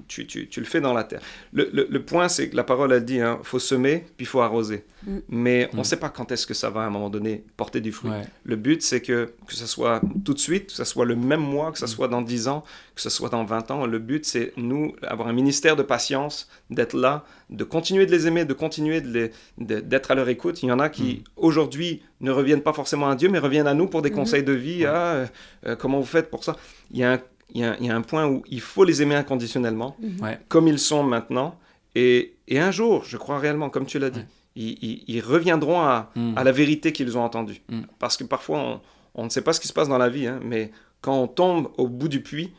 tu le fais dans la terre. Le point, c'est que la parole, elle dit, faut semer, puis il faut arroser. Mais on ne sait pas quand est-ce que ça va, à un moment donné, porter du fruit. Le but, c'est que ce soit tout de suite, que ce soit le même mois, que ce soit dans 10 ans, que ce soit dans 20 ans. Le but, c'est, nous, avoir un ministère de patience, d'être là, de continuer de les aimer, de continuer d'être à leur écoute. Il y en a qui, aujourd'hui, ne reviennent pas forcément à Dieu, mais reviennent à nous pour des conseils de vie. Comment vous faites pour ça? Il y a un point où il faut les aimer inconditionnellement, comme ils sont maintenant. Et un jour, je crois réellement, comme tu l'as dit, ils reviendront à la vérité qu'ils ont entendue. Parce que parfois, on ne sait pas ce qui se passe dans la vie, mais quand on tombe au bout du puits,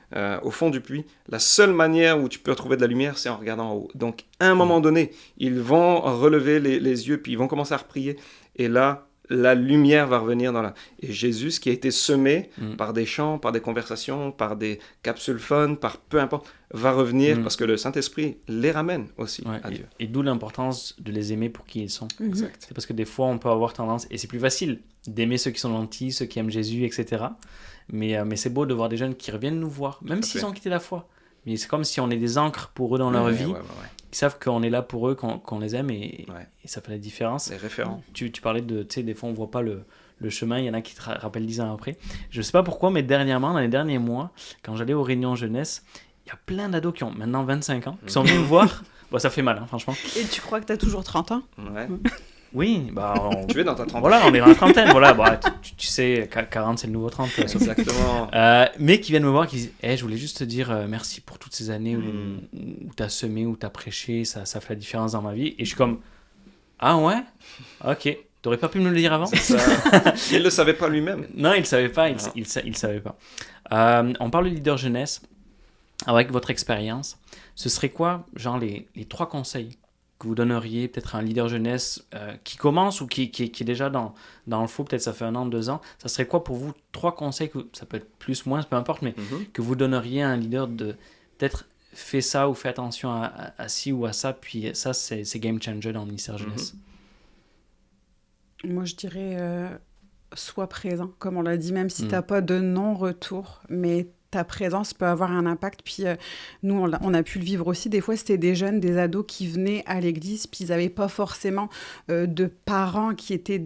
au fond du puits, la seule manière où tu peux retrouver de la lumière, c'est en regardant en haut. Donc, à un moment donné, ils vont relever les yeux, puis ils vont commencer à reprier. Et là, la lumière va revenir Et Jésus, qui a été semé par des chants, par des conversations, par des capsules fun, par peu importe, va revenir parce que le Saint-Esprit les ramène aussi à Dieu. Et d'où l'importance de les aimer pour qui ils sont. Exact. C'est parce que des fois, on peut avoir tendance, et c'est plus facile d'aimer ceux qui sont gentils, ceux qui aiment Jésus, etc. Mais c'est beau de voir des jeunes qui reviennent nous voir, même s'ils ont quitté la foi. Mais c'est comme si on est des ancres pour eux dans leur vie. Ils savent qu'on est là pour eux, qu'on les aime et ça fait la différence. Les référents. Tu parlais de, tu sais, des fois on voit pas le chemin, il y en a qui te rappellent 10 ans après. Je sais pas pourquoi, mais dernièrement, dans les derniers mois, quand j'allais aux réunions jeunesse, il y a plein d'ados qui ont maintenant 25 ans, qui sont venus me voir. Bon, ça fait mal, franchement. Et tu crois que tu as toujours 30 ans? Oui, tu es dans ta trentaine. Voilà, on est dans la trentaine. Voilà, tu sais, 40, c'est le nouveau 30. Exactement. Mais qui viennent me voir, qui disent je voulais juste te dire merci pour toutes ces années où tu as semé, où tu as prêché, ça fait la différence dans ma vie. Et je suis comme ah ouais? Ok. T'aurais pas pu me le dire avant? Il le savait pas lui-même. Non, il le savait pas. Il savait pas. On parle de leader jeunesse. Avec votre expérience, ce serait quoi, genre, les 3 conseils que vous donneriez peut-être à un leader jeunesse qui commence ou qui est déjà dans le faux, peut-être ça fait 1 an, 2 ans, ça serait quoi pour vous 3 conseils, ça peut être plus, moins, peu importe, mais que vous donneriez à un leader de peut-être fais ça ou fais attention à ci ou à ça, puis ça c'est game changer dans le ministère jeunesse. Moi je dirais sois présent, comme on l'a dit, même si tu n'as pas de non-retour, mais ta présence peut avoir un impact. Puis nous, on a pu le vivre aussi. Des fois, c'était des jeunes, des ados qui venaient à l'église, puis ils n'avaient pas forcément de parents qui étaient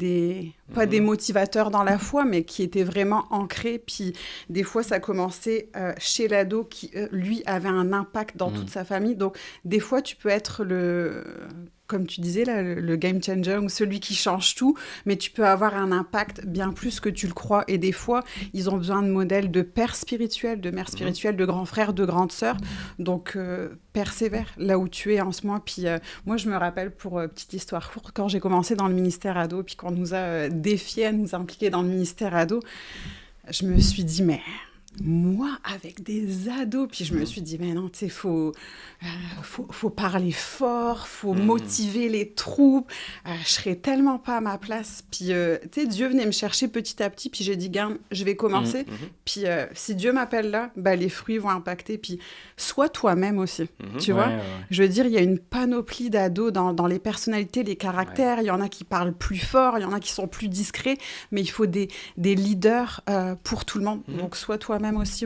pas des motivateurs dans la foi, mais qui étaient vraiment ancrés. Puis des fois, ça commençait chez l'ado qui, lui, avait un impact dans toute sa famille. Donc, des fois, tu peux être comme tu disais, là, le game changer ou celui qui change tout, mais tu peux avoir un impact bien plus que tu le crois. Et des fois, ils ont besoin de modèles de pères spirituels, de mères spirituelles, de grands frères, de grandes sœurs. Donc, persévère là où tu es en ce moment. Puis moi, je me rappelle, pour petite histoire courte, quand j'ai commencé dans le ministère ado, puis qu'on nous a défiés à nous impliquer dans le ministère ado, je me suis dit, mais moi, avec des ados, puis je me suis dit, mais non, tu sais, faut parler fort, faut motiver les troupes, je serais tellement pas à ma place. Puis, tu sais, Dieu venait me chercher petit à petit, puis j'ai dit, garde, je vais commencer. Puis, si Dieu m'appelle là, les fruits vont impacter. Puis, sois toi-même aussi, tu vois. Je veux dire, il y a une panoplie d'ados dans les personnalités, les caractères. Il y en a qui parlent plus fort, il y en a qui sont plus discrets, mais il faut des leaders pour tout le monde. Donc, sois toi-même aussi,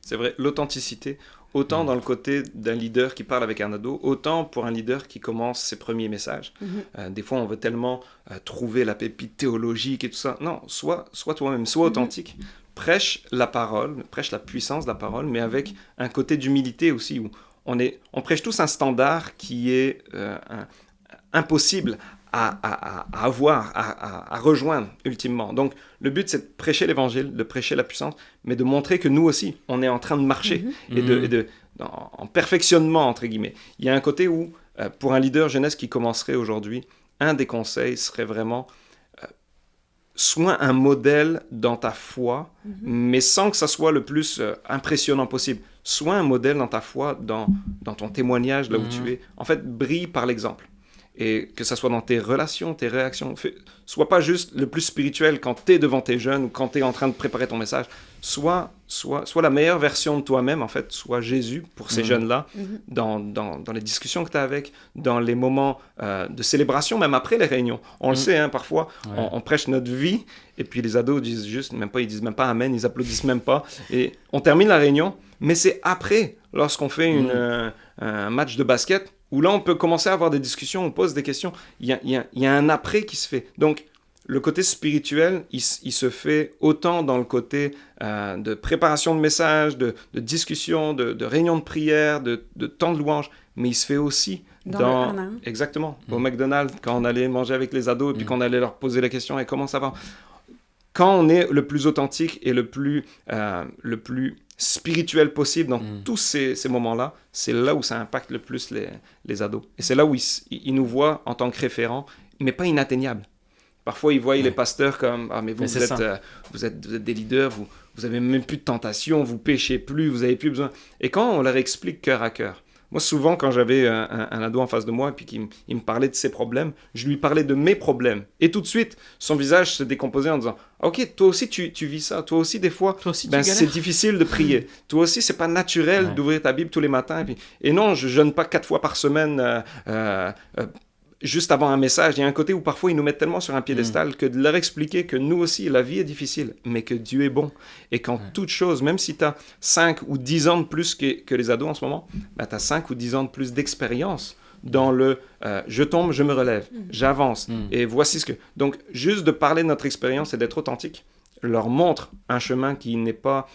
C'est vrai, l'authenticité, autant dans le côté d'un leader qui parle avec un ado, autant pour un leader qui commence ses premiers messages. Des fois, on veut tellement trouver la pépite théologique et tout ça. Non, sois toi-même, sois authentique. Prêche la parole, prêche la puissance de la parole, mais avec un côté d'humilité aussi, où on prêche tous un standard qui est impossible à rejoindre ultimement. Donc, le but, c'est de prêcher l'évangile, de prêcher la puissance, mais de montrer que nous aussi, on est en train de marcher en perfectionnement, entre guillemets. Il y a un côté où, pour un leader jeunesse qui commencerait aujourd'hui, un des conseils serait vraiment sois un modèle dans ta foi, mais sans que ça soit le plus impressionnant possible. Sois un modèle dans ta foi, dans ton témoignage, là où tu es. En fait, brille par l'exemple. Et que ça soit dans tes relations, tes réactions. Sois pas juste le plus spirituel quand tu es devant tes jeunes ou quand tu es en train de préparer ton message. Sois la meilleure version de toi-même, en fait. Sois Jésus pour ces jeunes-là, dans les discussions que tu as avec, dans les moments de célébration, même après les réunions. On le sait, hein, parfois, on prêche notre vie, et puis les ados disent juste, ils disent même pas Amen, ils applaudissent même pas. Et on termine la réunion, mais c'est après, lorsqu'on fait un match de basket, où là, on peut commencer à avoir des discussions, on pose des questions. Il y a un après qui se fait. Donc, le côté spirituel, il se fait autant dans le côté de préparation de messages, de discussion, de réunion de prière, de temps de louange, mais il se fait aussi dans exactement, au McDonald's, quand on allait manger avec les ados et puis qu'on allait leur poser la question « Et comment ça va ?» Quand on est le plus authentique et le plus spirituel possible dans tous ces moments-là, c'est là où ça impacte le plus les ados. Et c'est là où ils nous voient en tant que référents, mais pas inatteignables. Parfois, ils voient les pasteurs comme « Ah, mais vous êtes des leaders, vous avez même plus de tentation, vous péchez plus, vous avez plus besoin. » Et quand on leur explique cœur à cœur, moi, souvent, quand j'avais un ado en face de moi et puis qu'il me parlait de ses problèmes, je lui parlais de mes problèmes. Et tout de suite, son visage se décomposait en disant « Ok, toi aussi, tu vis ça. Toi aussi, des fois, c'est difficile de prier. Toi aussi, c'est pas naturel d'ouvrir ta Bible tous les matins. Et non, je jeûne pas 4 fois par semaine juste avant un message. Il y a un côté où parfois, ils nous mettent tellement sur un piédestal que de leur expliquer que nous aussi, la vie est difficile, mais que Dieu est bon. Et qu'en toute chose, même si tu as 5 ou 10 ans de plus que les ados en ce moment, tu as 5 ou 10 ans de plus d'expérience dans le je tombe, je me relève, j'avance. Et voici ce que... Donc, juste de parler de notre expérience et d'être authentique leur montre un chemin qui n'est pas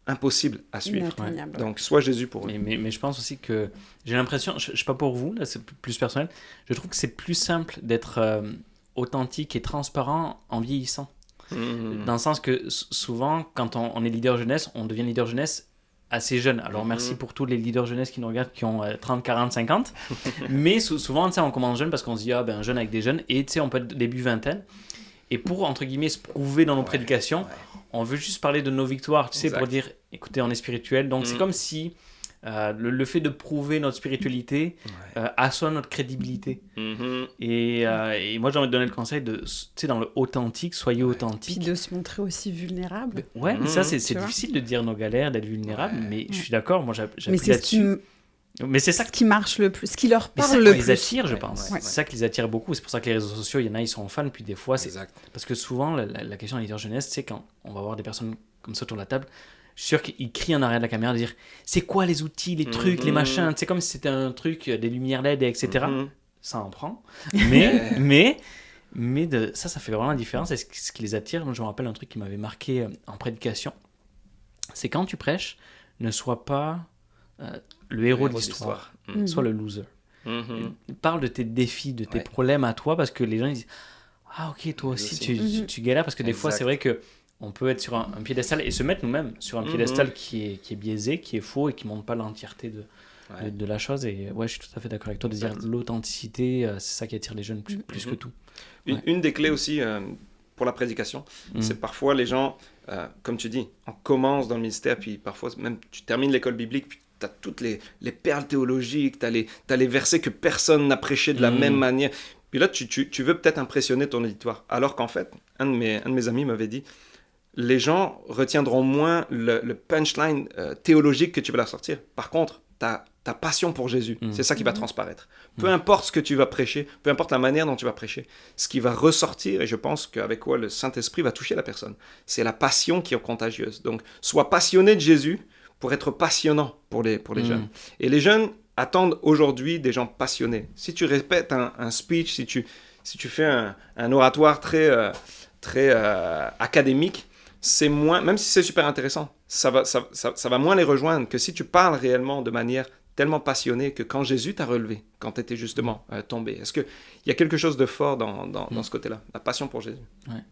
impossible à suivre. Donc, sois Jésus pour eux. Mais je pense aussi que j'ai l'impression, je ne sais pas pour vous, là c'est plus personnel, je trouve que c'est plus simple d'être authentique et transparent en vieillissant. Dans le sens que souvent, quand on est leader jeunesse, on devient leader jeunesse assez jeune. Alors merci pour tous les leaders jeunesse qui nous regardent, qui ont 30, 40, 50. Mais souvent, on commence jeune parce qu'on se dit, un jeune avec des jeunes, et on peut être début vingtaine. Et pour, entre guillemets, se prouver dans nos prédications, on veut juste parler de nos victoires, pour dire, écoutez, on est spirituel. Donc, c'est comme si le fait de prouver notre spiritualité assoit notre crédibilité. Et moi, j'ai envie de donner le conseil de, dans le authentique, soyez authentique. Puis de se montrer aussi vulnérable. Mais ça, c'est difficile de dire nos galères, d'être vulnérable, mais je suis d'accord, moi, j'appuie là-dessus. Mais c'est ça qui marche le plus, ce qui leur parle le plus. Les attire, je pense. C'est ça qui les attire beaucoup. C'est pour ça que les réseaux sociaux, il y en a, ils sont fans, puis des fois, c'est parce que souvent, la question de leader jeunesse, c'est quand on va voir des personnes comme ça autour de la table, je suis sûr qu'ils crient en arrière de la caméra de dire c'est quoi les outils, les trucs, les machins. C'est comme si c'était un truc, des lumières LED, etc. Ça en prend. Mais ça fait vraiment la différence. Et ce qui les attire, moi, je me rappelle un truc qui m'avait marqué en prédication, c'est quand tu prêches, ne sois pas le héros de l'histoire, sois le loser. Parle de tes défis, de tes problèmes à toi, parce que les gens ils disent ah ok, toi aussi tu galères, parce que des fois c'est vrai que on peut être sur un piédestal et se mettre nous-mêmes sur un piédestal qui est biaisé, qui est faux et qui ne montre pas l'entièreté de la chose. Et je suis tout à fait d'accord avec toi de dire l'authenticité, c'est ça qui attire les jeunes plus que tout. Une des clés aussi pour la prédication, c'est parfois les gens, comme tu dis, on commence dans le ministère, puis parfois même tu termines l'école biblique, puis tu as toutes les perles théologiques, tu as les versets que personne n'a prêché de la même manière. Puis là, tu veux peut-être impressionner ton auditoire. Alors qu'en fait, un de mes amis m'avait dit, les gens retiendront moins le punchline théologique que tu vas leur sortir. Par contre, ta passion pour Jésus, c'est ça qui va transparaître. Peu importe ce que tu vas prêcher, peu importe la manière dont tu vas prêcher, ce qui va ressortir, et je pense qu'avec quoi le Saint-Esprit va toucher la personne, c'est la passion qui est contagieuse. Donc, sois passionné de Jésus pour être passionnant pour les jeunes. Et les jeunes attendent aujourd'hui des gens passionnés. Si tu répètes un speech, si tu fais un oratoire très académique, c'est moins, même si c'est super intéressant, ça va moins les rejoindre que si tu parles réellement de manière tellement passionné que quand Jésus t'a relevé, quand tu étais justement tombé, est-ce qu'il y a quelque chose de fort dans ce côté-là, la passion pour Jésus? Ouais.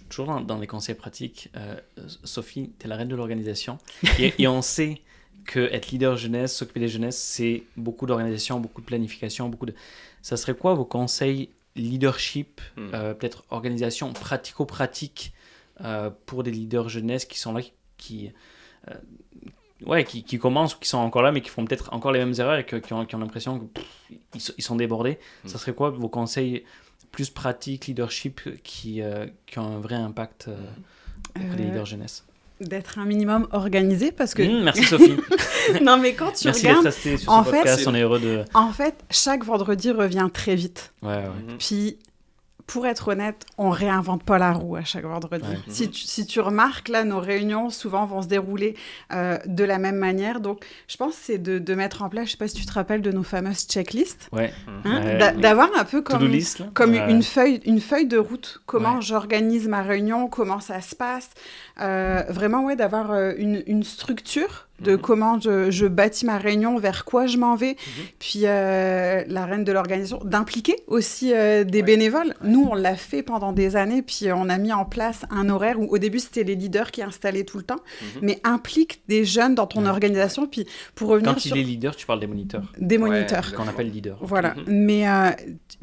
Toujours dans les conseils pratiques, Sophie, tu es la reine de l'organisation. Et on sait qu'être leader jeunesse, s'occuper des jeunesses, c'est beaucoup d'organisation, beaucoup de planification, Ça serait quoi vos conseils leadership, peut-être organisation pratico-pratique pour des leaders jeunesse qui sont là, qui commencent ou qui sont encore là, mais qui font peut-être encore les mêmes erreurs et qui ont l'impression qu'ils sont débordés. Ça serait quoi vos conseils plus pratiques, leadership, qui ont un vrai impact auprès des leaders jeunesse? D'être un minimum organisé, parce que... Merci Sophie. Non, mais quand tu merci regardes... Merci d'être resté sur ce podcast, on est heureux de... En fait, chaque vendredi revient très vite. Ouais. Puis... Pour être honnête, on réinvente pas la roue à chaque vendredi. Ouais. Si tu remarques, là, nos réunions, souvent, vont se dérouler de la même manière. Donc, je pense que c'est de mettre en place, je sais pas si tu te rappelles de nos fameuses checklists. Ouais. D'avoir un peu comme une feuille de route. Comment j'organise ma réunion, comment ça se passe. Vraiment, d'avoir une structure de comment je bâtis ma réunion, vers quoi je m'en vais. Puis, la reine de l'organisation, d'impliquer aussi des bénévoles. Nous, on l'a fait pendant des années, puis on a mis en place un horaire où, au début, c'était les leaders qui installaient tout le temps, mais implique des jeunes dans ton organisation. Puis, pour revenir Quand il est leader, tu parles des moniteurs. Des moniteurs. Qu'on appelle leader. Voilà. Mais,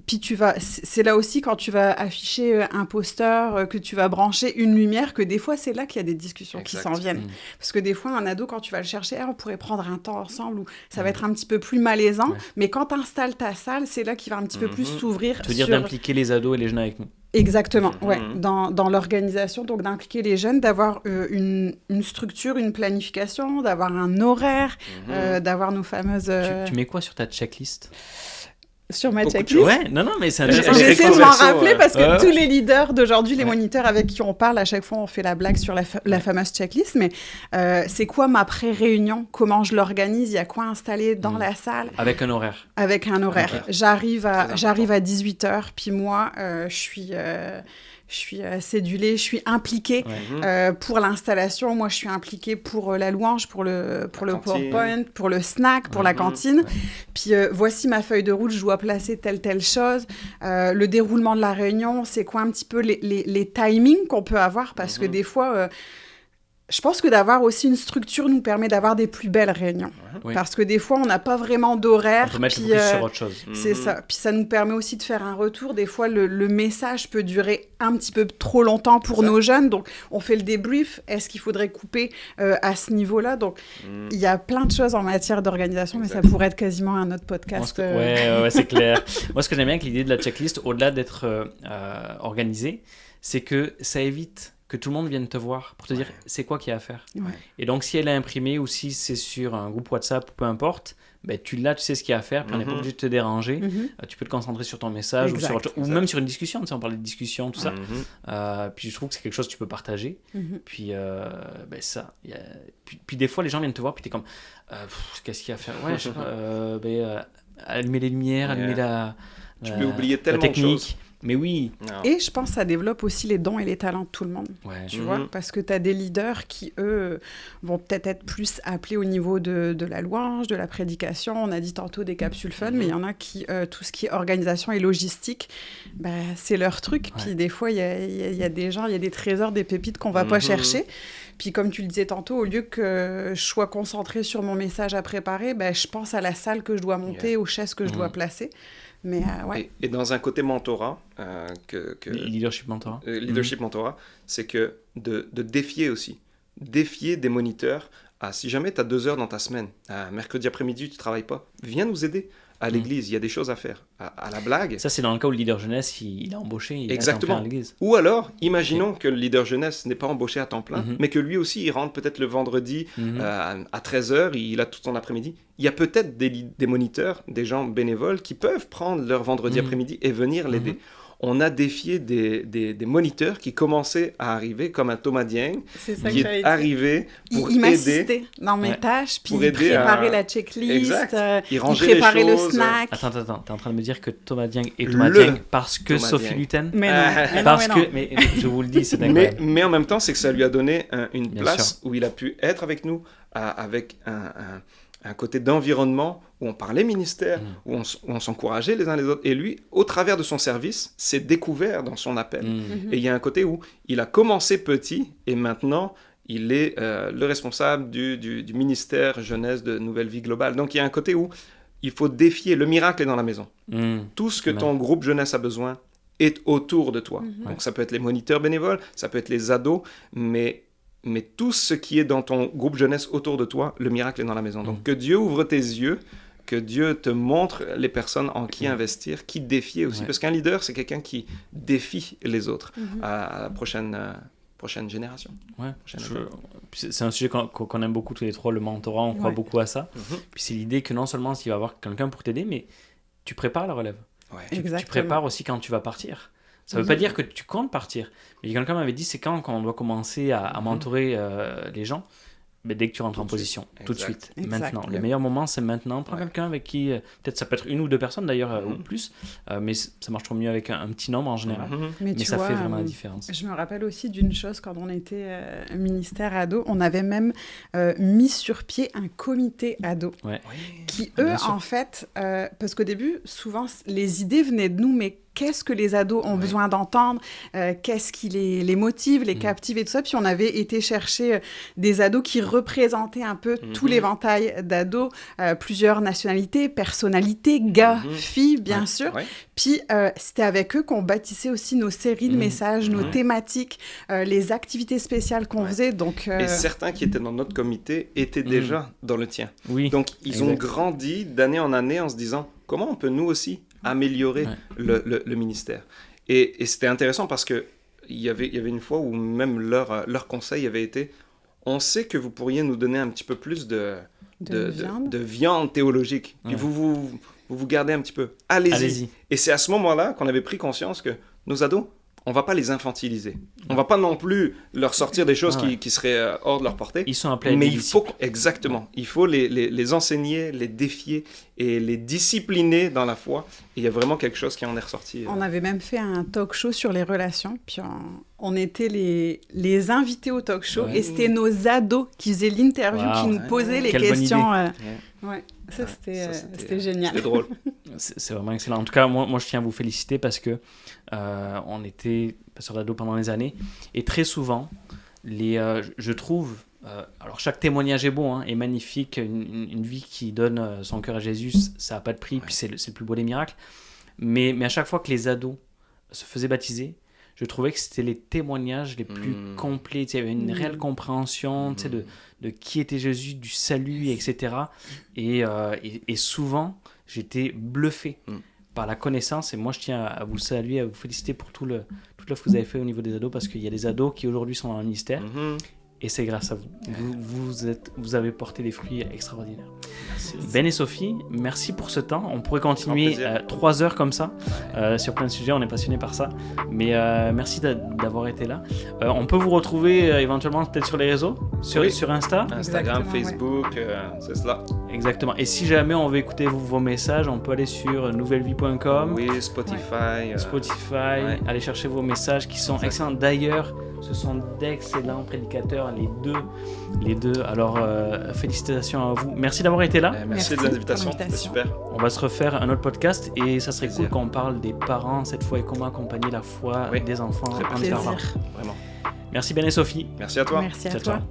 puis c'est là aussi, quand tu vas afficher un poster, que tu vas brancher une lumière, que des fois, c'est là qu'il y a des discussions qui s'en viennent. Parce que des fois, un ado, quand tu vas le chercher, on pourrait prendre un temps ensemble où ça va être un petit peu plus malaisant, mais quand tu installes ta salle, c'est là qu'il va un petit peu plus s'ouvrir. Tu veux dire d'impliquer les ados et les jeunes avec nous? Exactement, dans l'organisation, donc d'impliquer les jeunes, d'avoir une structure, une planification, d'avoir un horaire, d'avoir nos fameuses... Tu mets quoi sur ta checklist? Sur ma checklist. Ouais, non, mais c'est intéressant. J'essaie de m'en rappeler parce que tous les leaders d'aujourd'hui, les moniteurs avec qui on parle, à chaque fois, on fait la blague sur la fameuse checklist. Mais c'est quoi ma pré-réunion? Comment je l'organise? Il y a quoi installé dans la salle? Avec un horaire. Avec un horaire. Okay. J'arrive à 18h, puis moi, je suis cédulée, je suis impliquée pour l'installation. Moi, je suis impliquée pour la louange, pour le PowerPoint, pour le snack, pour la cantine. Puis voici ma feuille de route, je dois placer telle chose. Le déroulement de la réunion, c'est quoi un petit peu les timings qu'on peut avoir? Parce que des fois... je pense que d'avoir aussi une structure nous permet d'avoir des plus belles réunions. Oui. Parce que des fois, on n'a pas vraiment d'horaire. On peut mettre le focus sur autre chose. C'est ça. Puis ça nous permet aussi de faire un retour. Des fois, le message peut durer un petit peu trop longtemps pour nos jeunes. Donc, on fait le débrief. Est-ce qu'il faudrait couper à ce niveau-là? Donc, il y a plein de choses en matière d'organisation, mais ça pourrait être quasiment un autre podcast. Ouais, c'est clair. Moi, ce que j'aime bien avec l'idée de la checklist, au-delà d'être organisé, c'est que ça évite que tout le monde vienne te voir pour te dire c'est quoi qu'il y a à faire. Et donc, si elle est imprimée ou si c'est sur un groupe WhatsApp ou peu importe, ben, tu sais ce qu'il y a à faire, puis on n'est pas obligé de te déranger. Tu peux te concentrer sur ton message ou même sur une discussion. Tu sais, on parlait de discussion, tout ça. Puis je trouve que c'est quelque chose que tu peux partager. Puis, ça. Puis des fois, les gens viennent te voir, puis tu es comme qu'est-ce qu'il y a à faire? Ouais, je sais pas. Allumer les lumières, allumer tu peux oublier tellement la technique. De choses. Mais oui. Et je pense que ça développe aussi les dons et les talents de tout le monde. Tu vois, parce que tu as des leaders qui, eux, vont peut-être être plus appelés au niveau de la louange, de la prédication. On a dit tantôt des capsules fun, mais il y en a qui, tout ce qui est organisation et logistique, c'est leur truc. Puis des fois, il y a des gens, il y a des trésors, des pépites qu'on ne va pas chercher. Puis comme tu le disais tantôt, au lieu que je sois concentrée sur mon message à préparer, je pense à la salle que je dois monter, aux chaises que je dois placer. Mais, et dans un côté mentorat, leadership mentorat, mentorat, c'est que de défier aussi. Défier des moniteurs. Si jamais tu as 2 heures dans ta semaine, mercredi après-midi, tu ne travailles pas, viens nous aider. À l'église, il y a des choses à faire. À la blague. Ça, c'est dans le cas où le leader jeunesse, il est embauché, il Exactement. est à l'église. Ou alors, imaginons que le leader jeunesse n'est pas embauché à temps plein, mais que lui aussi, il rentre peut-être le vendredi à 13h, il a tout son après-midi. Il y a peut-être des moniteurs, des gens bénévoles qui peuvent prendre leur vendredi après-midi et venir l'aider. On a défié des moniteurs qui commençaient à arriver, comme un Thomas Dieng, qui est arrivé pour aider. Il m'assistait dans mes tâches, puis il préparait la checklist, il préparait le snack. Attends, t'es en train de me dire que Thomas Dieng est Thomas Dieng parce que Thomas Sophie Dieng. Luten? Mais non, mais je vous le dis, c'est dingue. Mais en même temps, c'est que ça lui a donné une place où il a pu être avec nous, avec un côté d'environnement où on parlait ministère, où on s'encourageait les uns les autres. Et lui, au travers de son service, s'est découvert dans son appel. Et il y a un côté où il a commencé petit et maintenant, il est le responsable du ministère jeunesse de Nouvelle Vie Globale. Donc, il y a un côté où il faut défier. Le miracle est dans la maison. Tout ce que ton groupe jeunesse a besoin est autour de toi. Donc, ça peut être les moniteurs bénévoles, ça peut être les ados, mais tout ce qui est dans ton groupe jeunesse autour de toi, le miracle est dans la maison. Donc, que Dieu ouvre tes yeux, que Dieu te montre les personnes en qui investir, qui défier aussi. Parce qu'un leader, c'est quelqu'un qui défie les autres à la prochaine génération. Ouais. C'est un sujet qu'on aime beaucoup tous les trois, le mentorat, on croit beaucoup à ça. Puis c'est l'idée que non seulement il va y avoir quelqu'un pour t'aider, mais tu prépares la relève. Tu prépares aussi quand tu vas partir. Ça ne veut pas dire que tu comptes partir. Mais quelqu'un m'avait dit, c'est quand on doit commencer à mentorer les gens, mais dès que tu rentres en position, tout de suite, maintenant. Le meilleur moment, c'est maintenant. Prends quelqu'un avec qui, peut-être ça peut être une ou deux personnes d'ailleurs, ou plus, mais ça marche trop mieux avec un petit nombre en général. Mais ça fait vraiment la différence. Je me rappelle aussi d'une chose, quand on était ministère ado, on avait même mis sur pied un comité ado, qui eux, en fait, parce qu'au début, souvent, les idées venaient de nous, mais qu'est-ce que les ados ont besoin d'entendre, qu'est-ce qui les motive, les captive et tout ça. Puis on avait été chercher des ados qui représentaient un peu tout l'éventail d'ados, plusieurs nationalités, personnalités, gars, filles, bien sûr. Puis c'était avec eux qu'on bâtissait aussi nos séries de messages, nos thématiques, les activités spéciales qu'on faisait. Donc, Et certains qui étaient dans notre comité étaient déjà dans le tien. Donc ils ont grandi d'année en année en se disant comment on peut nous aussi améliorer le ministère. Et c'était intéressant parce qu'il y avait une fois où même leur conseil avait été on sait que vous pourriez nous donner un petit peu plus de viande théologique. Puis vous gardez un petit peu. Allez-y. Et c'est à ce moment-là qu'on avait pris conscience que nos ados, on va pas les infantiliser. On va pas non plus leur sortir des choses qui seraient hors de leur portée. Ils sont appelés à mais il faut il faut les enseigner, les défier et les discipliner dans la foi. Et il y a vraiment quelque chose qui en est ressorti. On avait même fait un talk show sur les relations. Puis on était les invités au talk show et c'était nos ados qui faisaient l'interview, qui nous posaient les questions. Ça, c'était génial. C'était drôle. C'est vraiment excellent. En tout cas, moi, je tiens à vous féliciter parce que on était pasteur d'ado pendant des années et très souvent, je trouve, alors chaque témoignage est bon, est magnifique, une vie qui donne son cœur à Jésus, ça n'a pas de prix, puis c'est le plus beau des miracles. Mais à chaque fois que les ados se faisaient baptiser, je trouvais que c'était les témoignages les plus complets. Il y avait une réelle compréhension de qui était Jésus, du salut, etc. Et souvent, j'étais bluffé par la connaissance. Et moi, je tiens à vous saluer, à vous féliciter pour tout l'œuvre que vous avez fait au niveau des ados, parce qu'il y a des ados qui aujourd'hui sont dans le ministère. Et c'est grâce à vous. Vous avez porté des fruits extraordinaires. Merci. Ben et Sophie, merci pour ce temps. On pourrait continuer 3 heures comme ça sur plein de sujets. On est passionnés par ça. Mais merci d'avoir été là. On peut vous retrouver éventuellement peut-être sur les réseaux, sur Insta, Instagram, Facebook, c'est cela. Exactement. Et si jamais on veut écouter vos messages, on peut aller sur nouvellevie.com. Oui, Spotify. Allez chercher vos messages qui sont excellents. D'ailleurs, ce sont d'excellents prédicateurs, les deux. Alors, félicitations à vous. Merci d'avoir été là. Merci de l'invitation, c'était super. On va se refaire un autre podcast et ça serait cool qu'on parle des parents cette fois et comment accompagner la foi des enfants en parents. Vraiment. Merci Ben et Sophie. Merci à toi. Merci à toi.